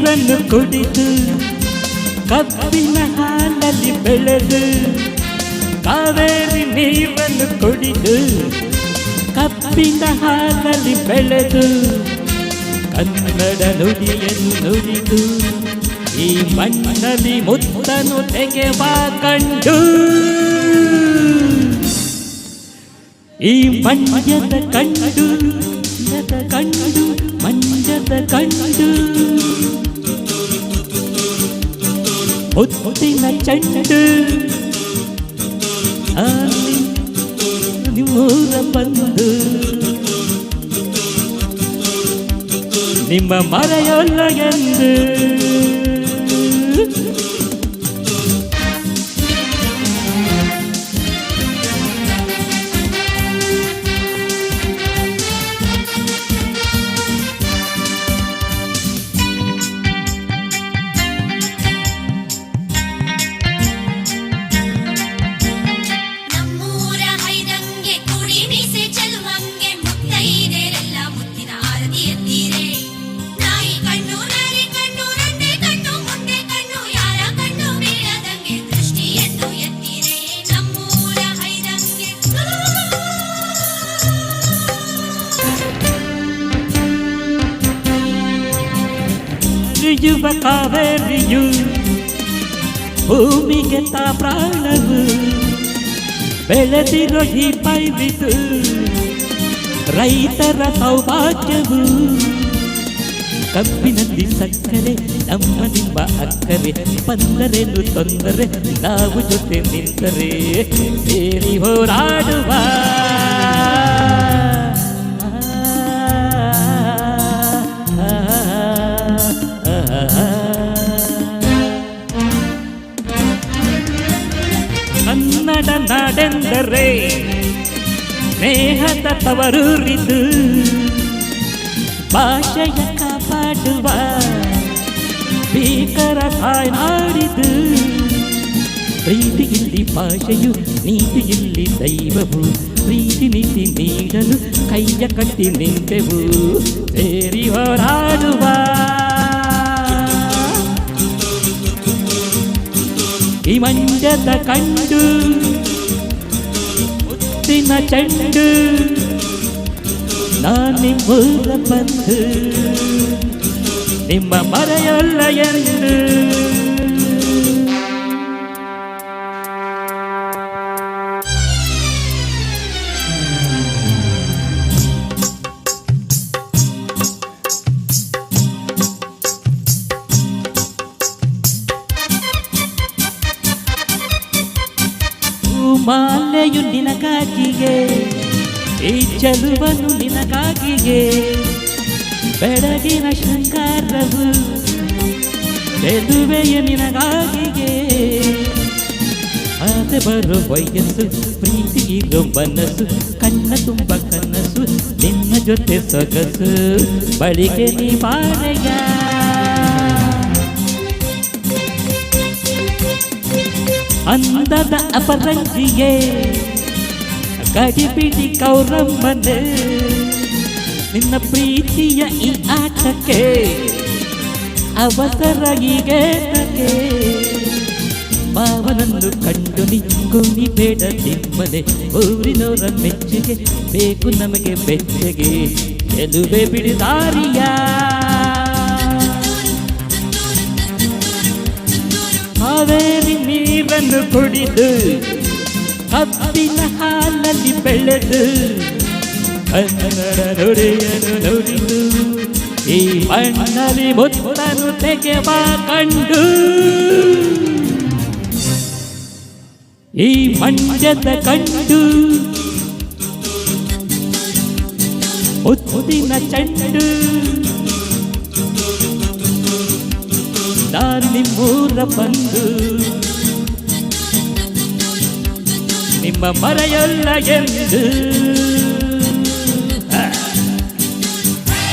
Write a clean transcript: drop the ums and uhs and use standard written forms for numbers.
ನೀರನ್ನು ಕುಡಿದು ಕಬ್ಬಿನ ಹಾಲಲ್ಲಿ ಬೆಳೆದು ಕಾವೇರಿ ನೀರನ್ನು ಕುಡಿದು ಕಬ್ಬಿನ ಹಾಲಲ್ಲಿ ಬೆಳೆದು ಕನ್ನಡ ನುಡಿಯನ್ನು ನುಡಿದು ಈ ಮಣ್ಣಲ್ಲಿ ಮುತ್ತನು ತೆಗೆವ ಕಂಡು ಈ ಮಂಡ್ಯದ ಕಂಡು ಕಂಡು ಮಂಡ್ಯದ ಕಂಡು ಮುತ್ತಿನ ಚೆಂಡು ನಿಮ್ಮೂರ ಬಂದು ನಿಮ್ಮ ಮರೆಯೊಲ್ಲ ಎಂದು ಯುವ ಕಾವೇರಿಯು ಭೂಮಿಗೆ ತಾ ಪ್ರಾಣವು ಬೆಳೆದಿರೋ ಈ ಪೈವಿದು ರೈತರ ಸೌಭಾಗ್ಯವು ಕಬ್ಬಿನಲ್ಲಿ ಸಕ್ಕರೆ ನಮ್ಮ ನಿಮ್ಮ ಅಕ್ಕರೆ ಬಂದರೇನು ತೊಂದರೆ ನಾವು ಜೊತೆ ನಿಂತರೆ ಸೇರಿ ಹೋರಾಡುವ ಕನ್ನಡ ನಾಡೆಂದರೆ ಸ್ನೇಹದ ತವರೂರಿದು ಭಾಷೆಯ ಕಾಪಾಡುವ ಭೀಕರ ತಾಯ್ನಾಡಿದು ಪ್ರೀತಿಯಲ್ಲಿ ಭಾಷೆಯು ನೀತಿಯಲ್ಲಿ ದೈವವು ಪ್ರೀತಿ ನೀತಿ ನೀಡಲು ಕೈಯ ಕಟ್ಟಿ ನಿಂತೆವು ಸೇರಿ ಹೋರಾಡುವ ಈ ಮಂಡ್ಯದ ಕಂಡು ಮುತ್ತಿನ ಚೆಂಡು ನಾನಿಮ್ಮೂರ ಬಂದು ನಿಮ್ಮ ಮರೆಯೊಲ್ಲ ಎಂದು ಮಾಲೆಯು ನಿನಗಾಗಿಗೆ ಈ ಚೆಲುವನು ನಿನಗಾಗಿಗೆ ಬೆಳಗಿನ ಶೃಂಗಾರವು ಚೆಲುವೆಯ ನಿನಗಾಗಿಗೆ ಆಸೆ ಬರೋ ವಯಸ್ಸು ಪ್ರೀತಿ ಇರೋ ಮನಸ್ಸು ಕಣ್ಣ ತುಂಬ ಕನಸು ನಿನ್ನ ಜೊತೆ ಸೊಗಸು ಬಳಿಗೆ ನೀ ಬಾರೆಯ ಅಂದದ ಅಪರಂಜಿಯೇ ಗಡಿಬಿಡಿ ಕೌರಮ್ಮನೆ ನಿನ್ನ ಪ್ರೀತಿಯ ಈ ಆಟಕ್ಕೆ ಅವಸರ ಈಗೇತಕ್ಕೆ ಮಾವನನ್ನು ಕಂಡು ನಿಂಗುನಿ ಬೇಡ ನಿಮ್ಮನೆ ಊರಿನವರ ಮೆಚ್ಚುಗೆ ಬೇಕು ನಮಗೆ ಬೆಚ್ಚಗೆ ಎದುವೆ ಬಿಡಿದಾರಿಯ ಕಾವೇರಿ ನೀರನ್ನು ಕುಡಿದು ಕಬ್ಬಿನ ಹಾಲಲ್ಲಿ ಬೆಳೆದು ಕನ್ನಡ ನುಡಿಯನ್ನು ನುಡಿದು ಈ ಮಣ್ಣಲ್ಲಿ ಮುತ್ತನು ತೆಗೆವ ಕಂಡು ಈ ಮಂಡ್ಯದ ಕಂಡು ಮುತ್ತಿನ ಚೆಂಡು ನಿಮ್ಮೂರ ಬಂದು ನಿಮ್ಮ ಮರೆಯೊಲ್ಲ ಎಂದು